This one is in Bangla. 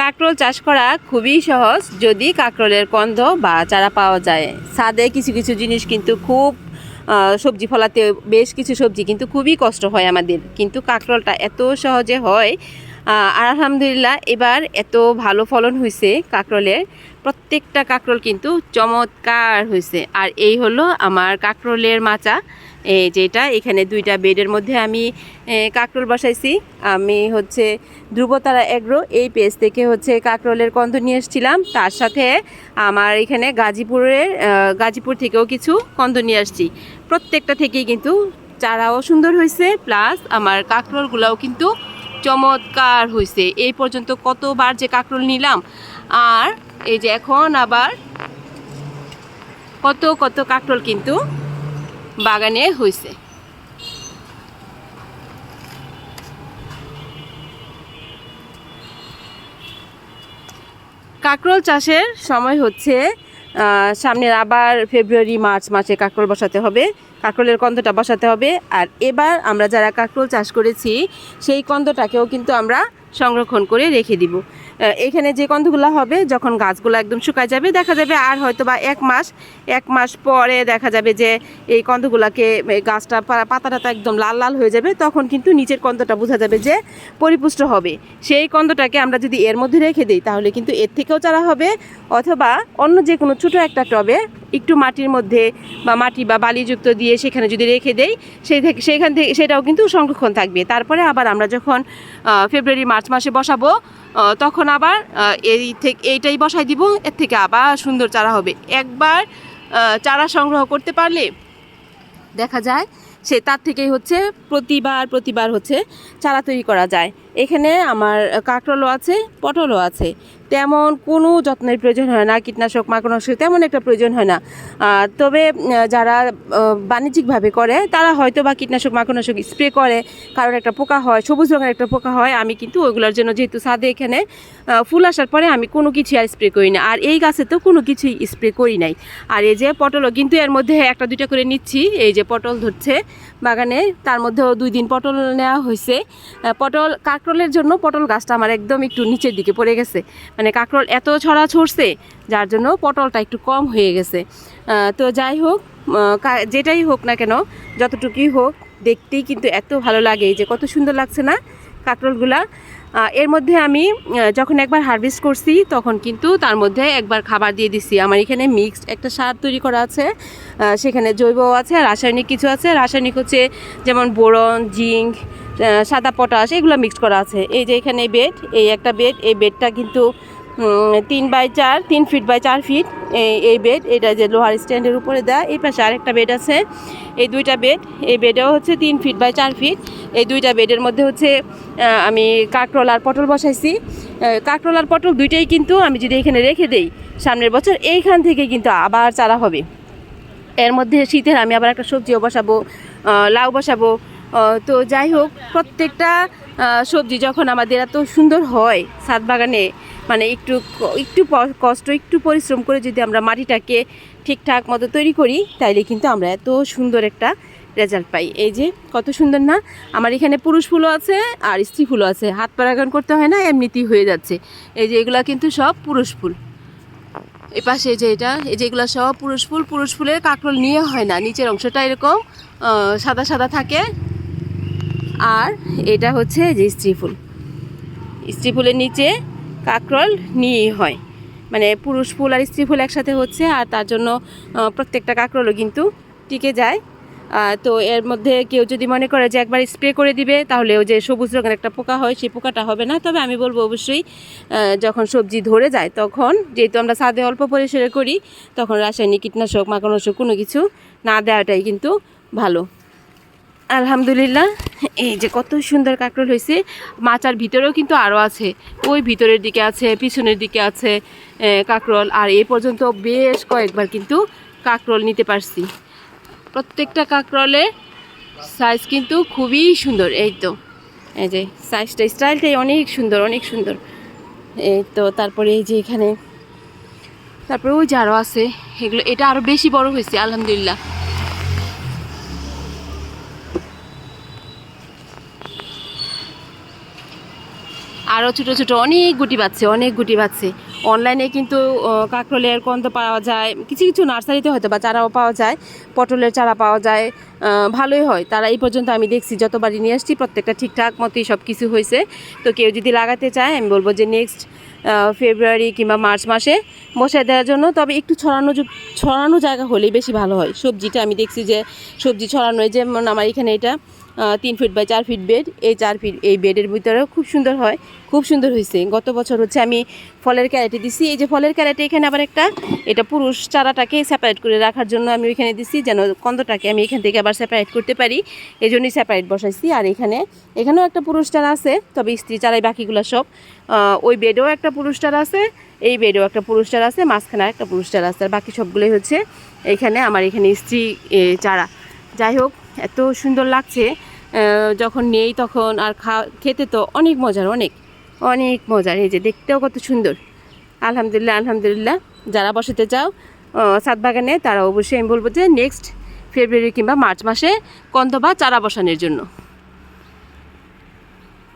কাঁকরোল চাষ করা খুবই সহজ যদি কাঁকরোলের কন্দ বা চারা পাওয়া যায়। ছাদে কিছু কিছু জিনিস কিন্তু খুব সবজি ফলাতে বেশ কিছু সবজি কিন্তু খুবই কষ্ট হয় আমাদের, কিন্তু কাঁকরোলটা এত সহজে হয়। আর আলহামদুলিল্লাহ এবার এত ভালো ফলন হয়েছে কাঁকরোলের, প্রত্যেকটা কাঁকরোল কিন্তু চমৎকার হয়েছে। আর এই হলো আমার কাঁকরোলের মাচা, এই যেটা এখানে দুইটা বেডের মধ্যে আমি কাঁকরোল বসাইছি। আমি হচ্ছে ধ্রুবতারা এগ্রো এই পেজ থেকে হচ্ছে কাঁকরোলের কন্দ নিয়ে এসেছিলাম, তার সাথে আমার এখানে গাজীপুর থেকেও কিছু কন্দ নিয়ে আসছি। প্রত্যেকটা থেকেই কিন্তু চারাও সুন্দর হয়েছে, প্লাস আমার কাঁকরোলগুলোও কিন্তু চমৎকার হয়েছে। এই পর্যন্ত কতবার যে কাঁকরোল নিলাম, আর এই যে এখন আবার কত কত কাঁকরোল কিন্তু বাগানে হয়েছে। কাঁকরোল চাষের সময় হচ্ছে সামনের আবার ফেব্রুয়ারি মার্চ মাসে কাঁকরোল বসাতে হবে, কাঁকরোলের কন্দটা বসাতে হবে। আর এবার আমরা যারা কাঁকরোল চাষ করেছি সেই কন্দটাকেও কিন্তু আমরা সংরক্ষণ করে রেখে দিব। এখানে যে কন্দগুলো হবে যখন গাছগুলো একদম শুকায় যাবে, দেখা যাবে আর হয়তো বা এক মাস পরে দেখা যাবে যে এই কন্দগুলোকে গাছটা পাতাটা একদম লাল লাল হয়ে যাবে, তখন কিন্তু নিচের কন্দটা বোঝা যাবে যে পরিপুষ্ট হবে। সেই কন্দটাকে আমরা যদি এর মধ্যে রেখে দিই তাহলে কিন্তু এর থেকেও চারা হবে, অথবা অন্য যে কোনো ছোটো একটা টবে একটু মাটির মধ্যে বা মাটি বা বালিযুক্ত দিয়ে সেখানে যদি রেখে দেই সেখান থেকে সেটাও কিন্তু সংরক্ষণ থাকবে। তারপরে আবার আমরা যখন ফেব্রুয়ারি মার্চ মাসে বসাবো তখন আবার এইটাই বসাই দিব, এর থেকে আবার সুন্দর চারা হবে। একবার চারা সংগ্রহ করতে পারলে দেখা যায় সে তার থেকেই হচ্ছে প্রতিবার হচ্ছে চারা তৈরি করা যায়। এখানে আমার কাঁকরোলও আছে, পটলও আছে, তেমন কোনো যত্নের প্রয়োজন হয় না, কীটনাশক মাকড়নাশক তেমন একটা প্রয়োজন হয় না। তবে যারা বাণিজ্যিকভাবে করে তারা হয়তো বা কীটনাশক মাকড়নাশক স্প্রে করে, কারণ একটা পোকা হয়, সবুজ রঙের একটা পোকা হয়। আমি কিন্তু ওইগুলোর জন্য যেহেতু ছাদে এখানে ফুল আসার পরে আমি কোনো কিছু আর স্প্রে করি না, আর এই গাছে তো কোনো কিছুই স্প্রে করি নাই। আর এই যে পটলও কিন্তু এর মধ্যে একটা দুইটা করে নিচ্ছি, এই যে পটল ধরছে বাগানে, তার মধ্যেও 2 দিন পটল নেওয়া হয়েছে। কাঁকরোলের জন্য পটল গাছটা আমার একদম একটু নিচের দিকে পড়ে গেছে, মানে কাঁকরোল এত ছড়া ছড়ছে যার জন্য পটলটা একটু কম হয়ে গেছে। তো যাই হোক, যেটাই হোক না কেন, যতটুকুই হোক, দেখতেই কিন্তু এত ভালো লাগে, যে কত সুন্দর লাগছে না কাঁকরোলগুলা। এর মধ্যে আমি যখন একবার হারভেস্ট করছি তখন কিন্তু তার মধ্যে একবার খাবার দিয়ে দিছি। আমার এখানে মিক্সড একটা সার তৈরি করা আছে, সেখানে জৈব আছে, রাসায়নিক কিছু আছে। রাসায়নিক হচ্ছে যেমন বোরন, জিঙ্ক, সাদা পটাশ, এগুলো মিক্সড করা আছে। এই যে এখানে এই একটা বেড, এই বেডটা কিন্তু 3 ফিট বাই 4 ফিট এই বেড, এটা যে লোহার স্ট্যান্ডের উপরে দেয়। এই পাশে আরেকটা বেড আছে, এই দুইটা বেড, এই বেডেও হচ্ছে 3 ফিট বাই 4 ফিট। এই দুইটা বেডের মধ্যে হচ্ছে আমি কাঁকরোল আর পটল বসাইছি। কাঁকরোল আর পটল দুইটাই কিন্তু আমি যদি এখানে রেখে দেই সামনের বছর এইখান থেকে কিন্তু আবার চারা হবে। এর মধ্যে শীতের আমি আবার একটা সবজিও বসাবো, লাউ বসাবো। তো যাই হোক, প্রত্যেকটা সবজি যখন আমাদের এত সুন্দর হয় ছাদ বাগানে, মানে একটু কষ্ট, একটু পরিশ্রম করে যদি আমরা মাটিটাকে ঠিকঠাক মতো তৈরি করি, তাইলে কিন্তু আমরা এত সুন্দর একটা রেজাল্ট পাই। এই যে কত সুন্দর না, আমার এখানে পুরুষ ফুলও আছে আর স্ত্রী ফুলও আছে, হাত পরাগায়ন করতে হয় না, এমনিতেই হয়ে যাচ্ছে। এই যে এগুলা কিন্তু সব পুরুষ ফুল। এই পাশে যে এগুলো সব পুরুষ ফুলের কাঁকরোল নিয়ে হয় না, নিচের অংশটা এরকম সাদা সাদা থাকে। আর এটা হচ্ছে যে স্ত্রী ফুলের নিচে কাঁকরোল নিয়ে হয়, মানে পুরুষ ফুল আর স্ত্রী ফুল একসাথে হচ্ছে, আর তার জন্য প্রত্যেকটা কাঁকরোলও কিন্তু টিকে যায়। তো এর মধ্যে কেউ যদি মনে করে যে একবার স্প্রে করে দিবে তাহলে ওই যে সবুজ রঙের একটা পোকা হয়, সেই পোকাটা হবে না। তবে আমি বলবো অবশ্যই যখন সবজি ধরে যায় তখন, যেহেতু আমরা ছাদে অল্প পরিসরে করি, তখন রাসায়নিক কীটনাশক মাকড়নাশক কোনো কিছু না দেওয়াটাই কিন্তু ভালো। আলহামদুলিল্লাহ, এই যে কত সুন্দর কাঁকরোল হয়েছে। মাচার ভিতরেও কিন্তু আরও আছে, ওই ভিতরের দিকে আছে, পিছনের দিকে আছে কাঁকরোল। আর এই পর্যন্ত বেশ কয়েকবার কিন্তু কাঁকরোল নিতে পারছি। প্রত্যেকটা কাঁকরোলের সাইজ কিন্তু খুবই সুন্দর। এই যে সাইজটা, স্টাইলটাই অনেক সুন্দর। এই তো তারপরে এই যে এখানে, তারপরে ওই যে আরও আছে, এটা আরও বেশি বড় হয়েছে আলহামদুলিল্লাহ। আর আরও ছোটো ছোটো অনেক গুটি বাচ্ছে। অনলাইনে কিন্তু কাঁকরোলের কন্দ পাওয়া যায়, কিছু কিছু নার্সারিতে হয়তো বা চারাও পাওয়া যায়, পটলের চারা পাওয়া যায়, ভালোই হয়। তারা এই পর্যন্ত আমি দেখছি যতবারই নিয়ে আসছি প্রত্যেকটা ঠিকঠাক মতোই সব কিছু হয়েছে। তো কেউ যদি লাগাতে চায় আমি বলবো যে নেক্সট ফেব্রুয়ারি কিংবা মার্চ মাসে বসায় দেওয়ার জন্য। তবে একটু ছড়ানো জায়গা হলেই বেশি ভালো হয়। সবজিটা আমি দেখছি যে সবজি ছড়ানো, যেমন আমার এখানে এটা 3 ফিট বাই 4 ফিট বেড, এই 4 ফিট এই বেডের ভিতরেও খুব সুন্দর হয়, খুব সুন্দর হয়েছে। গত বছর হচ্ছে আমি ফলের ক্যারেটে দিছি, এই যে ফলের ক্যারেটে এখানে আবার একটা, এটা পুরুষ চারাটাকে সেপারেট করে রাখার জন্য আমি ওইখানে দিছি, যেন কন্দটাকে আমি এখান থেকে আবার সেপারেট করতে পারি, এই জন্যই সেপারেট বসাইছি। আর এখানেও একটা পুরুষ চারা আছে, তবে স্ত্রী চারাই বাকিগুলো সব। ওই বেডেও একটা পুরুষ চারা আছে, এই বেডেও একটা পুরুষ চারা আছে, মাঝখানে একটা পুরুষ চারা আছে, আর বাকি সবগুলোই হচ্ছে আমার এখানে স্ত্রী চারা। যাই হোক, এত সুন্দর লাগছে যখন নেই তখন, আর খেতে তো অনেক মজার, অনেক অনেক মজার। এই যে দেখতেও কত সুন্দর। আলহামদুলিল্লাহ যারা বসাতে চাও ছাদ বাগানে, তারা অবশ্যই আমি বলবো যে নেক্সট ফেব্রুয়ারি কিংবা মার্চ মাসে কন্দ বা চারা বসানোর জন্য।